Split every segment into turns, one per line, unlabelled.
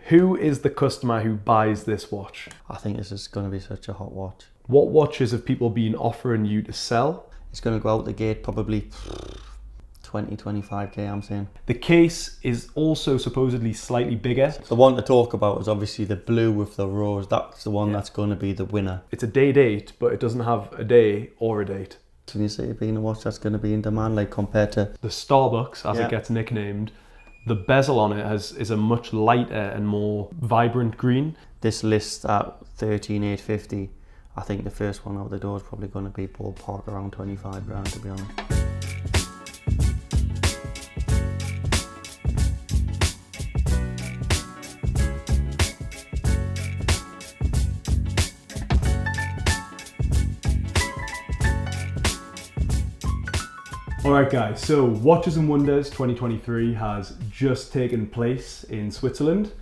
Who is the customer who buys this watch?
I think this is going to be such a hot watch.
What watches have people been offering you to sell?
It's going to go out the gate probably 20, 25k, I'm saying.
The case is also supposedly slightly bigger.
The one to talk about is obviously the blue with the rose. That's the one that's going to be the winner.
It's a day date, but it doesn't have a day or a date.
Can you see it being a watch that's going to be in demand, like compared to
the Starbucks, as it gets nicknamed? The bezel on it is a much lighter and more vibrant green.
This lists at 13,850. I think the first one out the door is probably going to be ballpark around 25 grand, to be honest.
Alright guys, so Watches and Wonders 2023 has just taken place in Switzerland.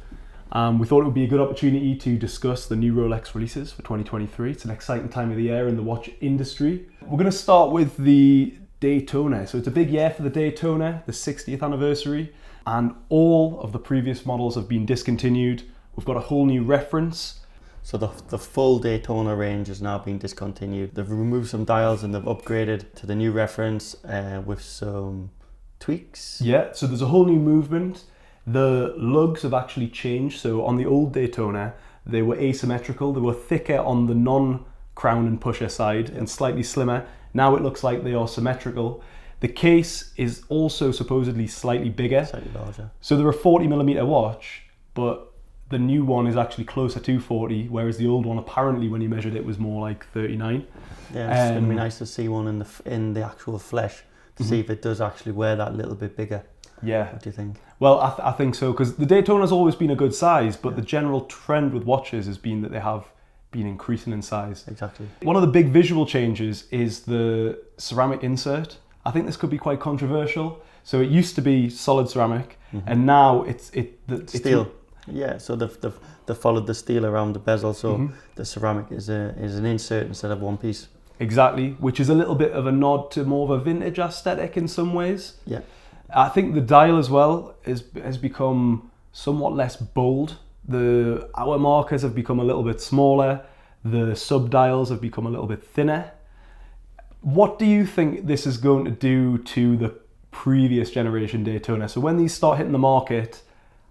We thought it would be a good opportunity to discuss the new Rolex releases for 2023. It's an exciting time of the year in the watch industry. We're going to start with the Daytona. So it's a big year for the Daytona, the 60th anniversary, and all of the previous models have been discontinued. We've got a whole new reference.
So the full Daytona range has now been discontinued. They've removed some dials and they've upgraded to the new reference with some tweaks.
Yeah, so there's a whole new movement. The lugs have actually changed. So on the old Daytona, they were asymmetrical. They were thicker on the non-crown and pusher side and slightly slimmer. Now it looks like they are symmetrical. The case is also supposedly slightly bigger.
Slightly larger.
So they're a 40mm watch, but the new one is actually closer to 40, whereas the old one apparently, when you measured it, was more like 39.
Yeah, it's going to be nice to see one in the actual flesh to see if it does actually wear that little bit bigger.
Yeah.
What do you think?
Well, I think so, because the Daytona's always been a good size, but the general trend with watches has been that they have been increasing in size.
Exactly.
One of the big visual changes is the ceramic insert. I think this could be quite controversial. So it used to be solid ceramic, and now it's
steel. Yeah, so they've followed the steel around the bezel, so the ceramic is an insert instead of one piece.
Exactly, which is a little bit of a nod to more of a vintage aesthetic in some ways.
Yeah.
I think the dial as well has become somewhat less bold. The hour markers have become a little bit smaller. The sub dials have become a little bit thinner. What do you think this is going to do to the previous generation Daytona? So when these start hitting the market,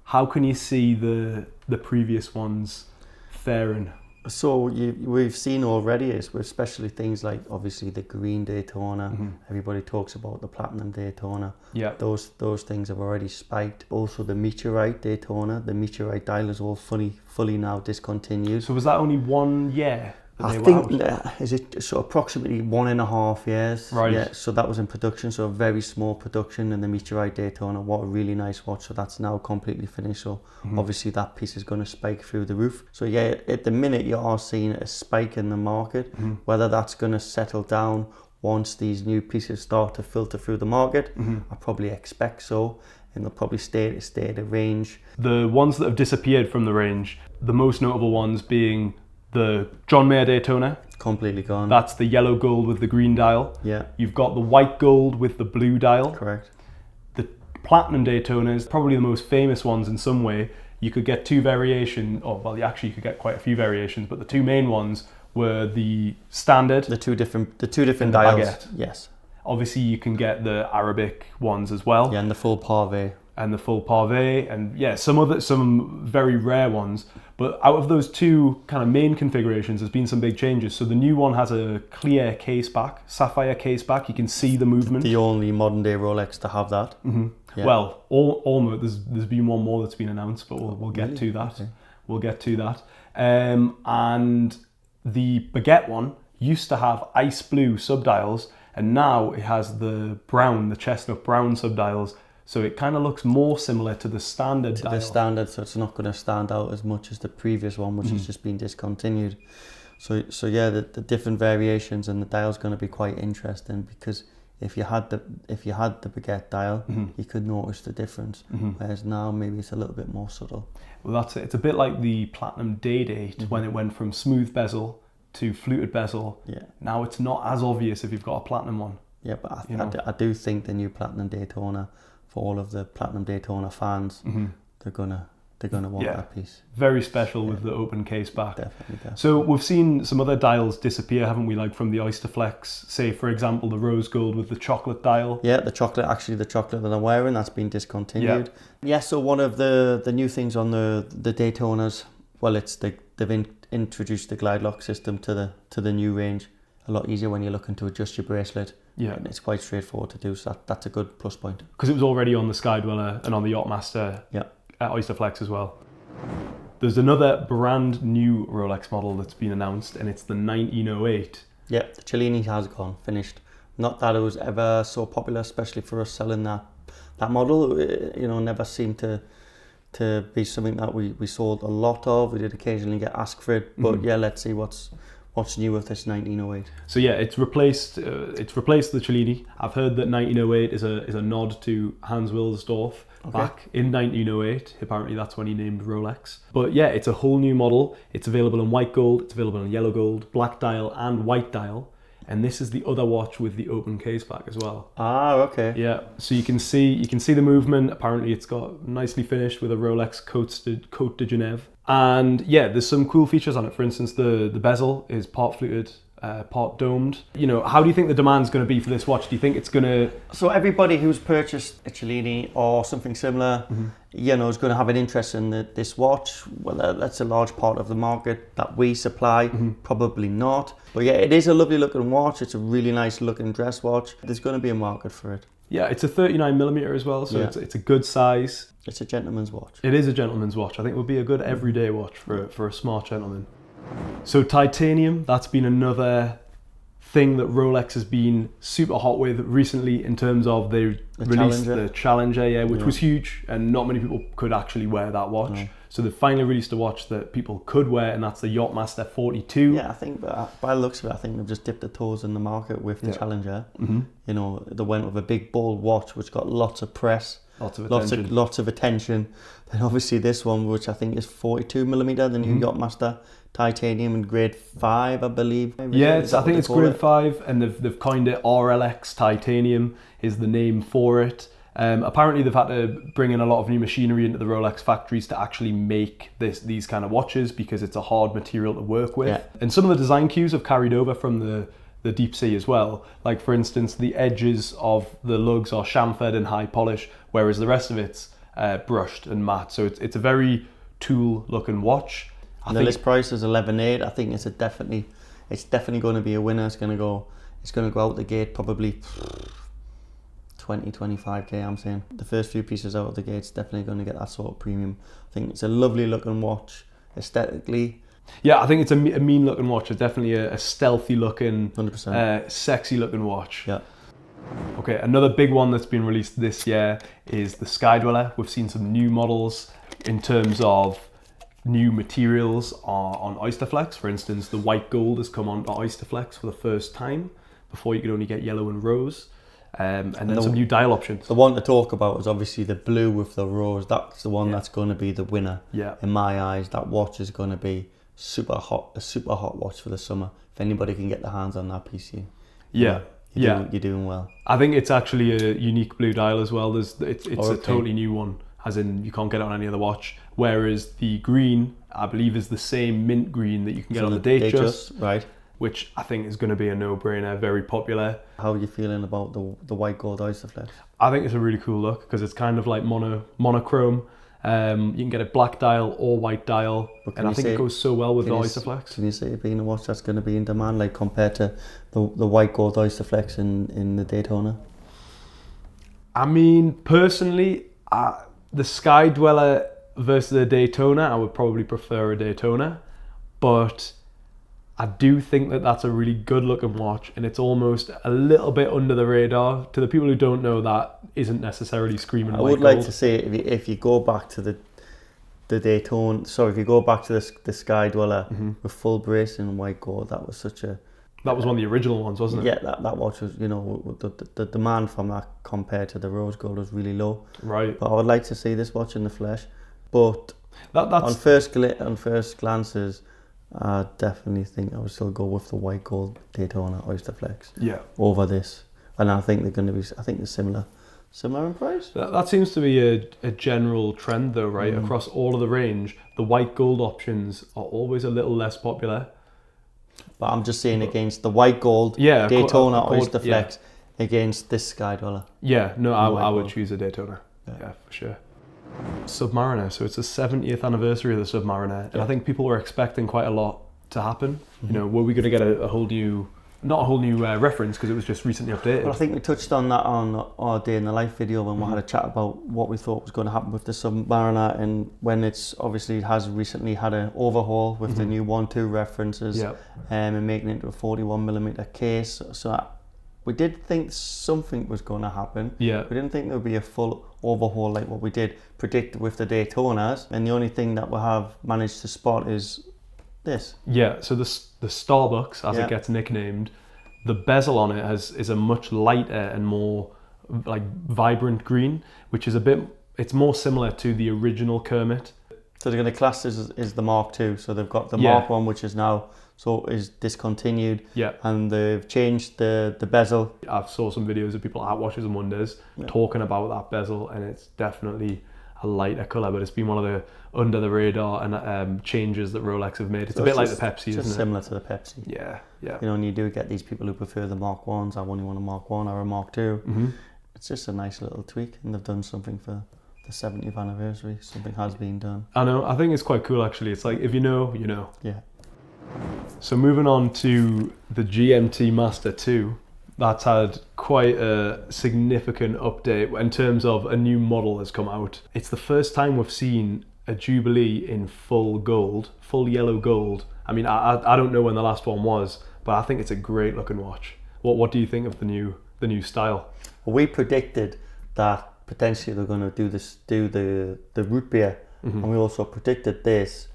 how can you see the previous ones faring?
So we've seen already, especially things like obviously the green Daytona. Everybody talks about the platinum Daytona.
Yeah.
Those things have already spiked. Also the meteorite Daytona, the meteorite dial is all fully now discontinued.
So was that only 1 year?
I think is it so approximately 1.5 years.
Right.
Yeah. So that was in production, so a very small production in the meteorite Daytona. What a really nice watch. So that's now completely finished. So obviously that piece is going to spike through the roof. So yeah, at the minute you are seeing a spike in the market. Whether that's going to settle down once these new pieces start to filter through the market, I probably expect so. And they'll probably stay at a range.
The ones that have disappeared from the range, the most notable ones being the John Mayer Daytona.
Completely gone.
That's the yellow gold with the green dial.
Yeah.
You've got the white gold with the blue dial.
Correct.
The platinum Daytona is probably the most famous ones in some way. You could get two variations, actually you could get quite a few variations, but the two main ones were the standard.
The two different dials.
Baguette.
Yes.
Obviously you can get the Arabic ones as well.
Yeah, and the full pavé.
And the full pavé, and yeah, some very rare ones. But out of those two kind of main configurations, there's been some big changes. So the new one has a clear case back, sapphire case back. You can see the movement.
The only modern day Rolex to have that.
Yeah. Well, almost. There's been one more that's been announced, but we'll get to that. Okay. We'll get to that. And the Baguette one used to have ice blue subdials, and now it has the chestnut brown subdials. So it kind of looks more similar to the standard dial.
The standard, so it's not going to stand out as much as the previous one, which has just been discontinued. So yeah, the different variations and the dial's going to be quite interesting, because if you had the Baguette dial, you could notice the difference. Whereas now maybe it's a little bit more subtle.
Well, that's it. It's a bit like the Platinum Day Date when it went from smooth bezel to fluted bezel.
Yeah. Now
it's not as obvious if you've got a platinum one.
Yeah, but I do think the new Platinum Daytona, for all of the Platinum Daytona fans, they're gonna they're going to want that piece.
Very special with the open case back.
Definitely.
So we've seen some other dials disappear, haven't we? Like from the Oyster Flex, say for example the rose gold with the chocolate dial.
Yeah, the chocolate that I'm wearing, that's been discontinued. Yeah, so one of the new things on the Daytonas, well, they've introduced the glide lock system to the new range. A lot easier when you're looking to adjust your bracelet.
Yeah,
and it's quite straightforward to do, so that's a good plus point.
Because it was already on the Sky Dweller and on the Yacht-Master at Oyster Flex as well. There's another brand new Rolex model that's been announced, and it's the 1908.
Yeah, the Cellini has gone, finished. Not that it was ever so popular, especially for us selling that model. You know, never seemed to be something that we sold a lot of. We did occasionally get asked for it, but yeah, let's see what's new with this 1908.
So yeah, it's replaced the Cellini. I've heard that 1908 is a nod to Hans Wilsdorf back in 1908. Apparently that's when he named Rolex. But yeah, it's a whole new model. It's available in white gold, it's available in yellow gold, black dial and white dial. And this is the other watch with the open case back as well.
Ah, okay.
Yeah, so you can see the movement. Apparently it's got nicely finished with a Rolex Côte de Genève. And yeah, there's some cool features on it. For instance, the bezel is part fluted, part domed. You know, how do you think the demand's going to be for this watch? Do you think it's going to...
So everybody who's purchased a Cellini or something similar, you know, is going to have an interest in this watch. Well, that's a large part of the market that we supply. Probably not. But yeah, it is a lovely looking watch. It's a really nice looking dress watch. There's going to be a market for it.
Yeah, it's a 39mm as well, so it's a good size.
It's a gentleman's watch.
It is a gentleman's watch. I think it would be a good everyday watch for a smart gentleman. So titanium, that's been another thing that Rolex has been super hot with recently in terms of they released the Challenger, which was huge, and not many people could actually wear that watch. No. So they finally released a watch that people could wear, and that's the Yacht-Master 42.
Yeah, I think by the looks of it, I think they've just dipped their toes in the market with the Challenger. You know, they went with a big bold watch which got lots of press. Lots of attention. Then obviously this one, which I think is 42mm, the new Yacht-Master Titanium in grade 5, I believe.
Yeah, I think it's grade 5, and they've coined it RLX Titanium is the name for it. Apparently they've had to bring in a lot of new machinery into the Rolex factories to actually make these kind of watches because it's a hard material to work with. Yeah. And some of the design cues have carried over from the deep sea as well. Like for instance, the edges of the lugs are chamfered and high polish, whereas the rest of it's brushed and matte. So it's a very tool looking watch.
The list price is 11.8. I think it's definitely going to be a winner. It's going to go out the gate probably 20-25k. I'm saying the first few pieces out of the gate, it's definitely going to get that sort of premium. I think it's a lovely looking watch aesthetically.
Yeah, I think it's a mean looking watch. It's definitely a stealthy looking,
100%,
sexy looking watch.
Yeah.
Okay, another big one that's been released this year is the Sky Dweller. We've seen some new models in terms of new materials on Oyster Flex. For instance, the white gold has come on to Oyster Flex for the first time. Before you could only get yellow and rose. And then some new dial options.
The one to talk about is obviously the blue with the rose. That's the one that's going to be the winner.
Yeah.
In my eyes, that watch is going to be a super hot watch for the summer. If anybody can get their hands on that piece, you're doing well.
I think it's actually a unique blue dial as well. It's a totally new one, as in you can't get it on any other watch. Whereas the green, I believe, is the same mint green that you can get on the Datejust,
right? Which
I think is going to be a no-brainer, very popular.
How are you feeling about the white gold Oyster Flex?
I think it's a really cool look because it's kind of like monochrome. You can get a black dial or white dial, and I think it goes so well with the Oyster Flex.
Can you see it being a watch that's going to be in demand, like compared to the white gold Oyster Flex in the Daytona?
I mean, personally, the Sky Dweller versus the Daytona, I would probably prefer a Daytona, but I do think that that's a really good looking watch, and it's almost a little bit under the radar. To the people who don't know, that isn't necessarily screaming white gold.
I would like to say, if you go back to the Daytona, if you go back to the Sky Dweller with full bracing and white gold, that was one of the original ones, wasn't it? Yeah, that watch was, the demand from that compared to the rose gold was really low.
Right.
But I would like to see this watch in the flesh. But
that's
on first glances, I definitely think I would still go with the white gold Daytona Oyster Flex.
Yeah.
Over this, and I think they're going to be. I think they're similar Similar in price?
That seems to be a general trend though, right? Across all of the range, the white gold options are always a little less popular.
But I'm just saying against the white gold,
Yeah,
Daytona Oyster Flex, against this Sky Dweller.
Yeah, no, I would choose a Daytona. Yeah, for sure. Submariner, so it's the 70th anniversary of the Submariner, and I think people were expecting quite a lot to happen. You know, were we going to get a whole new, not a whole new reference because it was just recently updated?
But I think we touched on that on our Day in the Life video when we had a chat about what we thought was going to happen with the Submariner, and when it's obviously has recently had an overhaul with the new 1.2 references and making it into a 41mm case. So we did think something was going to happen. Yeah. We didn't think there would be a full overhaul like what we did predict with the Daytonas, and the only thing that we have managed to spot is this. Yeah, so the Starbucks, as it gets nicknamed, the bezel on it is a much lighter and more like vibrant green, which is it's more similar to the original Kermit. So they're going to class this as the Mark II. So they've got the Mark 1, which is now is discontinued. Yeah. And they've changed the bezel. I've saw some videos of people at Watches and Wonders talking about that bezel, and it's definitely a lighter colour, but it's been one of the under the radar and changes that Rolex have made. It's a bit like the Pepsi, isn't it? Just similar to the Pepsi. Yeah, yeah. You know, and you do get these people who prefer the Mark 1s. I only want a Mark 1 or a Mark 2. It's just a nice little tweak, and they've done something for the 70th anniversary. Something has been done. I know. I think it's quite cool, actually. It's like, if you know, you know. Yeah. So moving on to the GMT-Master 2. That's had quite a significant update in terms of a new model has come out. It's the first time we've seen a Jubilee in full gold, full yellow gold. I mean, I don't know when the last one was, but I think it's a great looking watch. What do you think of the new style? Well, we predicted that potentially they're going to do the root beer, and we also predicted this.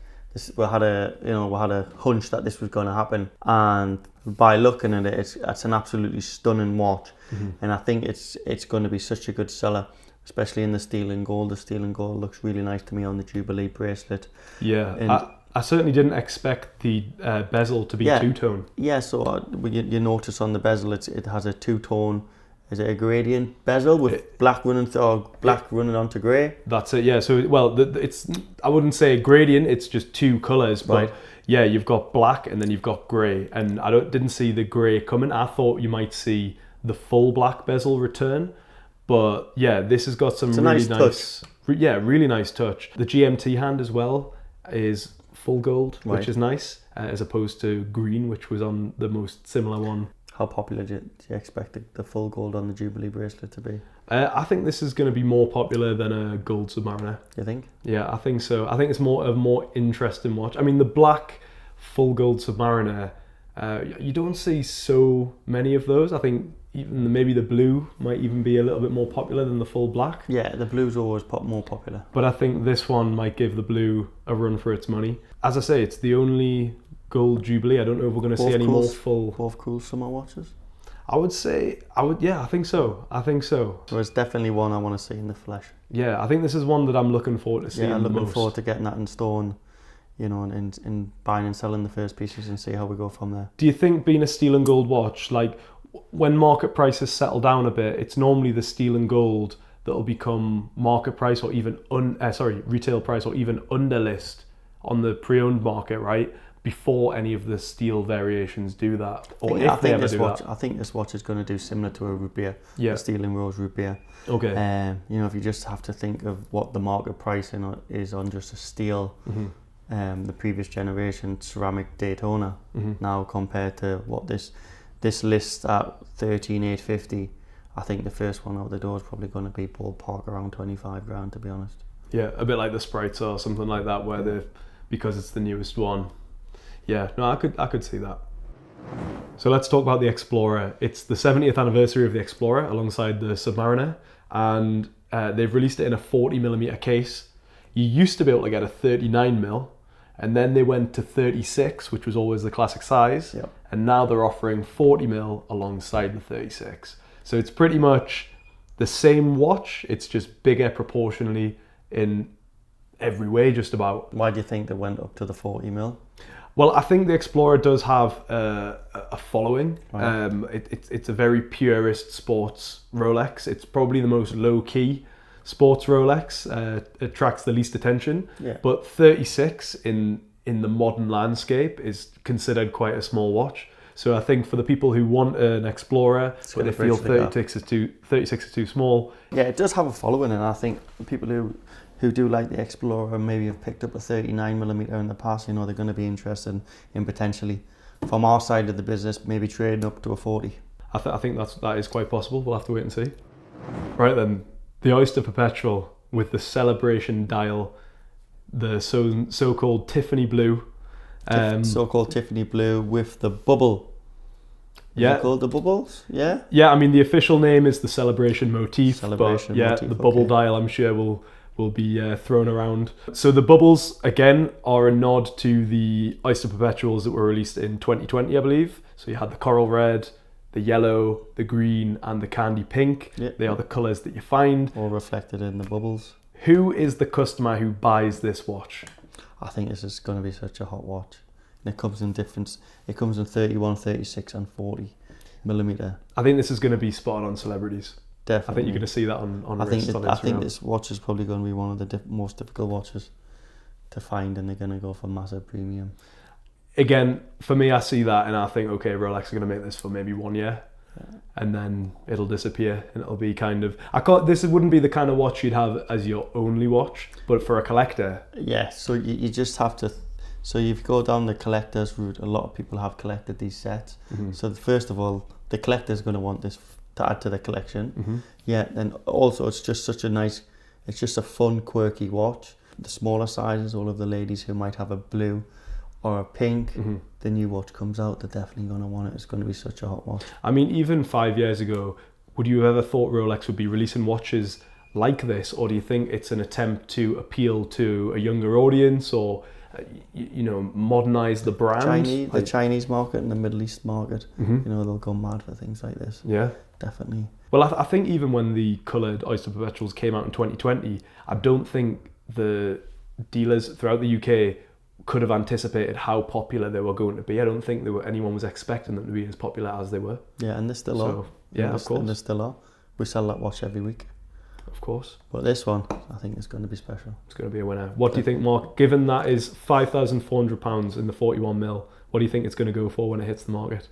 We had a hunch that this was going to happen, and by looking at it, it's an absolutely stunning watch, and I think it's going to be such a good seller, especially in the steel and gold. The steel and gold looks really nice to me on the Jubilee bracelet. Yeah, and I certainly didn't expect the bezel to be two-tone. Yeah, so you notice on the bezel it has a two-tone. Is it a gradient bezel with black running running onto grey? That's it. Yeah. So I wouldn't say a gradient. It's just two colours, but yeah, you've got black and then you've got grey. And I didn't see the grey coming. I thought you might see the full black bezel return, but yeah, this has got some really nice touch. Yeah, really nice touch. The GMT hand as well is full gold, which is nice, as opposed to green, which was on the most similar one. How popular do you expect the full gold on the Jubilee bracelet to be? I think this is going to be more popular than a gold Submariner. You think? Yeah, I think so. I think it's a more interesting watch. I mean, the black full gold Submariner, you don't see so many of those. I think even maybe the blue might even be a little bit more popular than the full black. Yeah, the blue's always more popular. But I think this one might give the blue a run for its money. As I say, it's the only gold Jubilee. I don't know if we're going to see any more full. Both cool summer watches? I think so. So it's definitely one I want to see in the flesh. Yeah, I think this is one that I'm looking forward to seeing. Yeah, I'm looking forward to getting that in stone, you know, and buying and selling the first pieces and see how we go from there. Do you think, being a steel and gold watch, like when market prices settle down a bit, it's normally the steel and gold that'll become market price or even retail price or even under list on the pre-owned market, right? Before any of the steel variations do that, or I think this watch is going to do similar to a root beer, the steel and rose root beer. Okay. You know, if you just have to think of what the market pricing is on just a steel, the previous generation ceramic Daytona, now compared to what this lists at 13,850, I think the first one out the door is probably going to be ballpark around 25 grand, to be honest. Yeah, a bit like the Sprites or something like that, where because it's the newest one. Yeah, no, I could see that. So let's talk about the Explorer. It's the 70th anniversary of the Explorer alongside the Submariner, and they've released it in a 40mm case. You used to be able to get a 39mm, and then they went to 36, which was always the classic size, and now they're offering 40mm alongside the 36. So it's pretty much the same watch, it's just bigger proportionally in
every way just about.
Why do you think they went up to the 40 mil?
Well, I think the Explorer does have a following.
Right.
It's a very purist sports Rolex. It's probably the most low-key sports Rolex. Attracts the least attention.
Yeah.
But 36 in the modern landscape is considered quite a small watch. So I think for the people who want an Explorer, but they feel 36 is too small.
Yeah, it does have a following, and I think people who do like the Explorer maybe have picked up a 39mm in the past, they're going to be interested in potentially, from our side of the business, maybe trading up to a 40.
I think that is quite possible. We'll have to wait and see. Right then, the Oyster Perpetual with the celebration dial, the so-called Tiffany blue.
So-called Tiffany blue with the bubble.
Yeah.
Called the bubbles? Yeah?
Yeah, I mean the official name is the Celebration Motif.
Celebration
but
Motif,
the bubble dial I'm sure will be thrown around. So the bubbles, again, are a nod to the Oyster Perpetuals that were released in 2020, I believe. So you had the coral red, the yellow, the green, and the candy pink.
Yep.
They are the colours that you find.
All reflected in the bubbles.
Who is the customer who buys this watch?
I think this is going to be such a hot watch. And it comes in 31, 36, and 40mm.
I think this is going to be spotted on celebrities.
Definitely.
I think you're going to see that on wrists on Instagram.
I think this watch is probably going to be one of the most difficult watches to find, and they're going to go for massive premium.
Again, for me, I see that and I think, okay, Rolex are going to make this for maybe 1 year, and then it'll disappear, and it'll be kind of. This wouldn't be the kind of watch you'd have as your only watch, but for a collector.
Yeah, so you just have to. So if you go down the collector's route, a lot of people have collected these sets. Mm-hmm. So first of all, the collector's going to want this to add to the collection. Mm-hmm. Yeah, and also it's just such a nice, it's just a fun, quirky watch. The smaller sizes, all of the ladies who might have a blue or a pink, mm-hmm. the new watch comes out, they're definitely going to want it. It's going to be such a hot watch.
I mean, even 5 years ago, would you have ever thought Rolex would be releasing watches like this, or do you think it's an attempt to appeal to a younger audience, or modernize the brand?
The Chinese market and the Middle East market, mm-hmm. They'll go mad for things like this.
Yeah,
definitely.
Well, I think even when the coloured Oyster Perpetuals came out in 2020, I don't think the dealers throughout the UK could have anticipated how popular they were going to be. I don't think anyone was expecting them to be as popular as they were.
Yeah, and they still are.
Yeah, of course.
And they still are. We sell that watch every week.
Of course.
But this one, I think it's going to be special.
It's going to be a winner. What do you think, Mark? Given that is £5,400 in the 41mm, what do you think it's going to go for when it hits the market?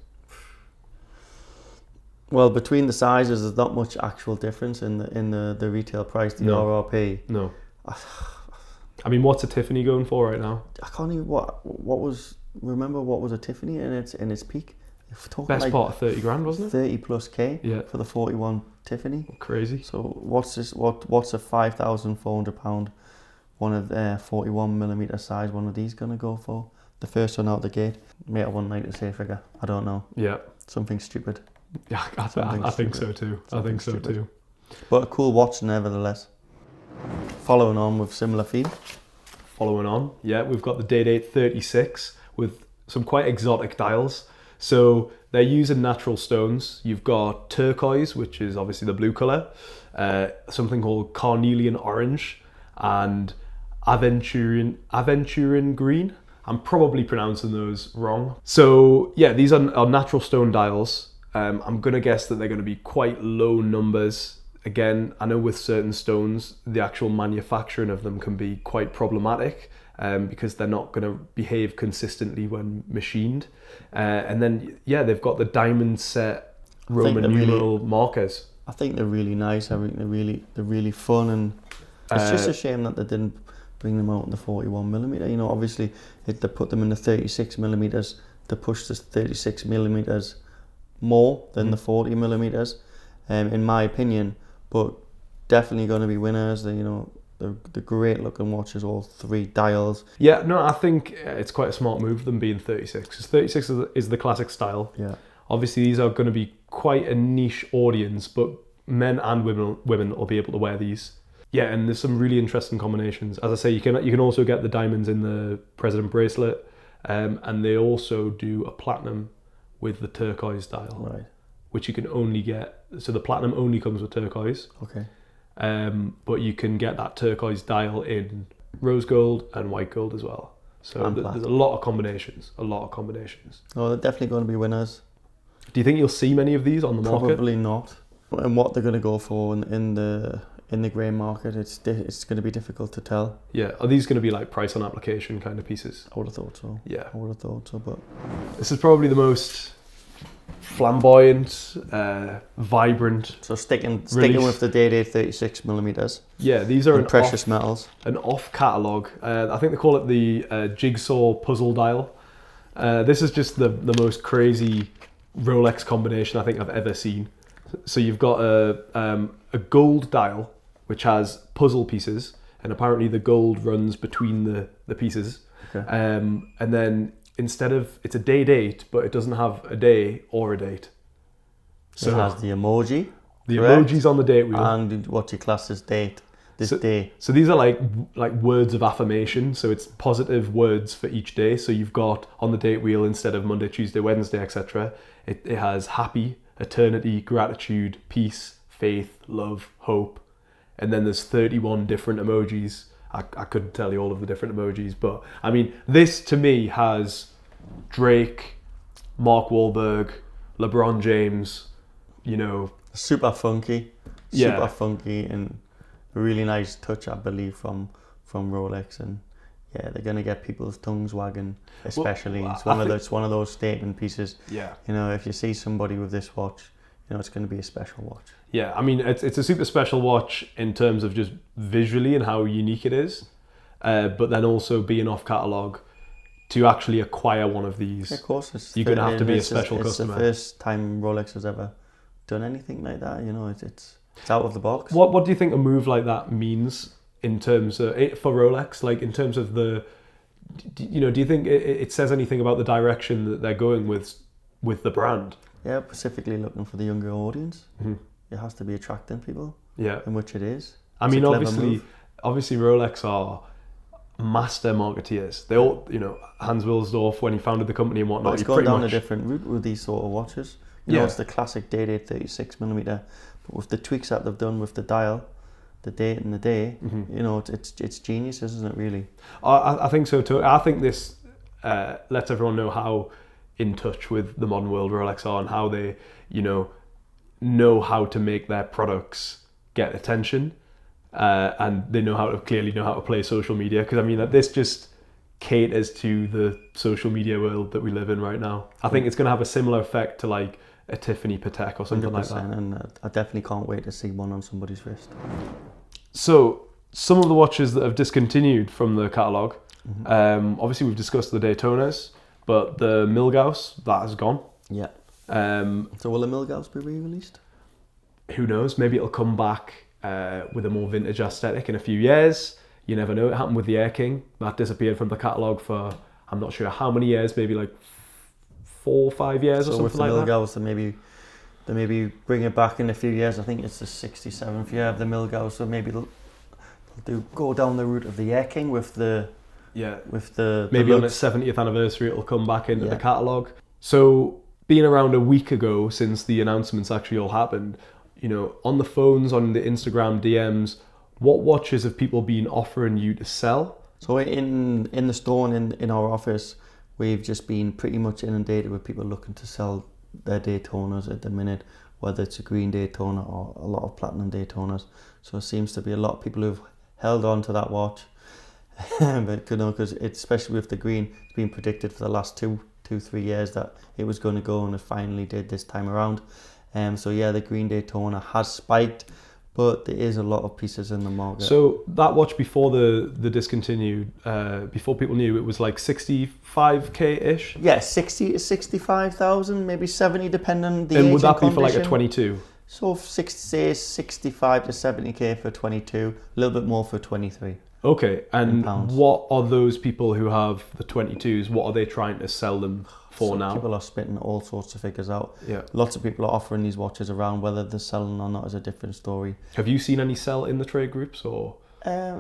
Well, between the sizes, there's not much actual difference in the retail price, the RRP.
No. I mean, what's a Tiffany going for right now?
I can't even remember what was a Tiffany in its peak.
Best part of 30 grand, wasn't it?
30 plus K for the 41 Tiffany.
Crazy.
So what's this? What's a £5,400 one of 41mm size one of these gonna go for? The first one out the gate. Mate, I wouldn't like to say a figure. I don't know.
Yeah.
Something stupid.
Yeah, I think so too.
But a cool watch nevertheless. Following on with similar theme.
We've got the Day-Date 36 with some quite exotic dials. So they're using natural stones. You've got turquoise, which is obviously the blue colour, something called carnelian orange, and aventurine green. I'm probably pronouncing those wrong. So yeah, these are natural stone dials. I'm going to guess that they're going to be quite low numbers. Again, I know with certain stones, the actual manufacturing of them can be quite problematic because they're not going to behave consistently when machined. And then, they've got the diamond set Roman numeral markers.
I think they're really nice. I think they're really fun, and it's just a shame that they didn't bring them out in the 41mm. Obviously, they put them in the 36mm to push the 36mm more than the 40mm, in my opinion. But definitely going to be winners. The great looking watches, all three dials.
Yeah, no, I think it's quite a smart move them being 36. Because 36 is the classic style.
Yeah.
Obviously, these are going to be quite a niche audience, but men and women will be able to wear these. Yeah, and there's some really interesting combinations. As I say, you can also get the diamonds in the President Bracelet, and they also do a platinum with the turquoise dial,
right?
Which you can only get. So the platinum only comes with turquoise.
Okay.
But you can get that turquoise dial in rose gold, and white gold as well. So
And
there's
black.
a lot of combinations. A lot of combinations.
Oh, they're definitely going to be winners.
Do you think you'll see many of these on the market?
Probably not. And what they're going to go for in the grey market, it's going to be difficult to tell.
Yeah. Are these going to be like price on application kind of pieces?
I would have thought so.
Yeah.
I would have thought so, but
This is probably the most flamboyant, vibrant.
so sticking
Release.
with the Day 36 millimeters.
Yeah, these are
And precious metals.
an off catalogue. I think they call it the Jigsaw puzzle dial. This is just the most crazy Rolex combination I think I've ever seen. So you've got a gold dial which has puzzle pieces, and apparently the gold runs between the pieces.
Okay.
And then instead of, it's a day date, but it doesn't have a day or a date.
So it has the emoji.
The
correct?
emojis on the date wheel.
And what you class as date. This day.
So these are like words of affirmation. So it's positive words for each day. So you've got on the date wheel, instead of Monday, Tuesday, Wednesday, etc., it has happy, eternity, gratitude, peace, faith, love, hope. And then there's 31 different emojis. I couldn't tell you all of the different emojis, but I mean, this to me has Drake, Mark Wahlberg, LeBron James, you know.
Super funky.
Yeah.
Super funky and a really nice touch, I believe, from Rolex. And yeah, they're going to get people's tongues wagging, especially.
Well,
It's one of those statement pieces.
Yeah.
You know, if you see somebody with this watch, you know, it's going to be a special watch.
Yeah, I mean, it's a super special watch in terms of just visually and how unique it is, but then also being off catalogue, to actually acquire one of these,
Of course,
you're going to have to be a special
it's
customer.
It's the first time Rolex has ever done anything like that. You know, it's out of the box.
What do you think a move like that means in terms of for Rolex? Like in terms of do you think it says anything about the direction that they're going with the brand?
Yeah, specifically looking for the younger audience.
Mm-hmm.
It has to be attracting people.
Yeah,
In which it is.
I
It's
mean,
a clever move.
obviously Rolex are master marketeers. They all, Hans Wilsdorf, when he founded the company and whatnot,
But it's
he
gone
pretty
down
much,
a different route with these sort of watches. You know,
Yeah.
it's the classic day 36 millimeter, but with the tweaks that they've done with the dial, the date and the day,
Mm-hmm.
you know, it's genius, isn't it? Really.
I think so too. I think this lets everyone know how in touch with the modern world Rolex are and how they, know how to make their products get attention, and they clearly know how to play social media. Because I mean, this just caters to the social media world that we live in right now. I think it's going to have a similar effect to like a Tiffany Patek or something like that.
100%, and I definitely can't wait to see one on somebody's wrist.
So some of the watches that have discontinued from the catalogue,
Mm-hmm.
obviously we've discussed the Daytonas, but the Mille that has gone.
Yeah.
Um,
So will the Milgauss be re-released?
who knows? Maybe it'll come back with a more vintage aesthetic in a few years. You never know. It happened with the Air King. That disappeared from the catalogue for I'm not sure how many years, maybe like 4 or 5 years or
So with the
something like that.
Milgauss, they maybe bring it back in a few years. I think it's the 67th year of the Milgauss, so maybe they'll go down the route of the Air King with the
Yeah.
maybe
on its 70th anniversary it'll come back into the
Yeah.
catalogue. So being around a week ago since the announcements actually all happened, on the phones, on the Instagram DMs, what watches have people been offering you to sell?
So in the store and in our office, we've just been pretty much inundated with people looking to sell their Daytonas at the minute, whether it's a green Daytona or a lot of platinum Daytonas. So it seems to be a lot of people who've held on to that watch. But because it's, especially with the green, it's been predicted for the last 2-3 years that it was going to go, and it finally did this time around. So yeah, the green Daytona has spiked, but there is a lot of pieces in the market.
So that watch before the discontinued, before people knew, it was like 65k-ish?
Yeah, 60 to 65,000, maybe 70, depending on the age
And would that
and
be for like a
condition.
22?
So say 65 to 70k for 22, a little bit more for 23.
Okay, and
pounds.
what are those people who have the 22s, what are they trying to sell them for
So
now?
people are spitting all sorts of figures out.
Yeah.
Lots of people are offering these watches around. Whether they're selling or not is a different story.
Have you seen any sell in the trade groups or?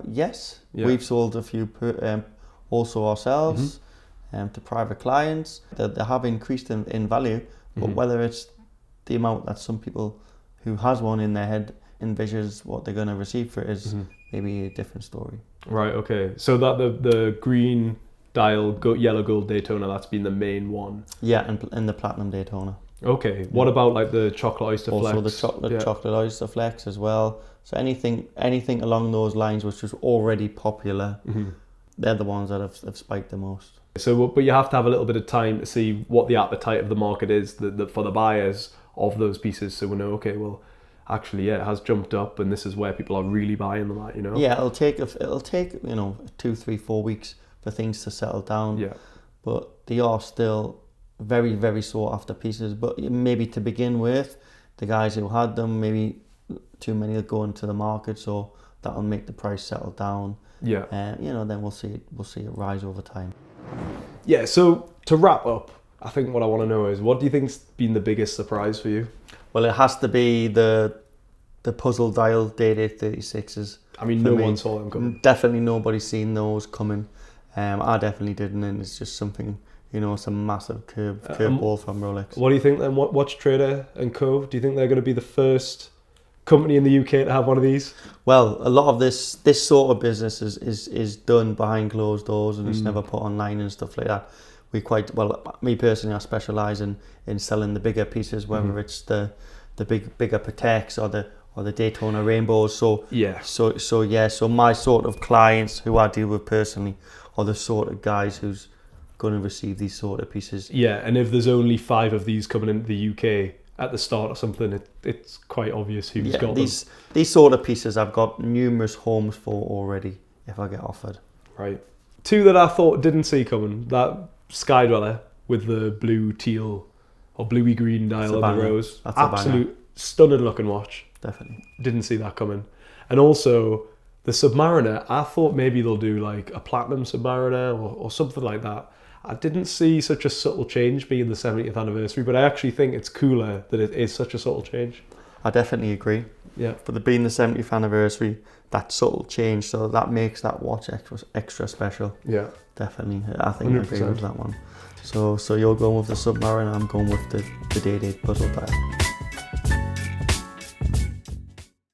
Yes,
Yeah.
we've sold a few also ourselves to private clients. They have increased in value, but whether it's the amount that some people who has one in their head envisions what they're going to receive for it is maybe a different story.
Right, okay. So that the green dial yellow gold Daytona, that's been the main one.
Yeah, and the platinum Daytona.
Okay. What about like the chocolate oyster flex?
Also the chocolate oyster flex as well. So anything along those lines which was already popular, they're the ones that have spiked the most.
So, but you have to have a little bit of time to see what the appetite of the market is for the buyers of those pieces. So we know, okay, well, actually, yeah, it has jumped up, and this is where people are really buying them at, you know.
Yeah, it'll take 2, 3, 4 weeks for things to settle down.
Yeah.
But they are still very, very sought after pieces. But maybe to begin with, the guys who had them, maybe too many are going to the market, so that'll make the price settle down.
Yeah.
Then we'll see it rise over time.
Yeah. So to wrap up, I think what I want to know is, what do you think's been the biggest surprise for you?
Well, it has to be the puzzle dial Day-Date 36s.
I mean, no one saw them coming.
Definitely nobody's seen those coming. I definitely didn't, and it's just something, it's a massive curveball from Rolex.
What do you think then? Watchtrader Co, do you think they're going to be the first company in the UK to have one of these?
Well, a lot of this sort of business is done behind closed doors, and it's never put online and stuff like that. Me personally, I specialise in selling the bigger pieces, whether it's the bigger Pateks or the Daytona Rainbows. So my sort of clients who I deal with personally are the sort of guys who's going to receive these sort of pieces.
Yeah, and if there's only 5 of these coming into the UK at the start or something, it's quite obvious who's got them.
These sort of pieces I've got numerous homes for already if I get offered.
Right. 2 that I thought didn't see coming, that Sky Dweller with the blue teal or bluey green dial on the rose.
That's
absolute stunning looking watch.
Definitely.
Didn't see that coming. And also the Submariner, I thought maybe they'll do like a platinum Submariner or something like that. I didn't see such a subtle change being the 70th anniversary, but I actually think it's cooler that it is such a subtle change.
I definitely agree.
Yeah.
But being the 70th anniversary, that subtle change, so that makes that watch extra special.
Yeah.
Definitely. I think 100%. I agree with that one. So you're going with the Submariner, I'm going with the Day-Date puzzle dial.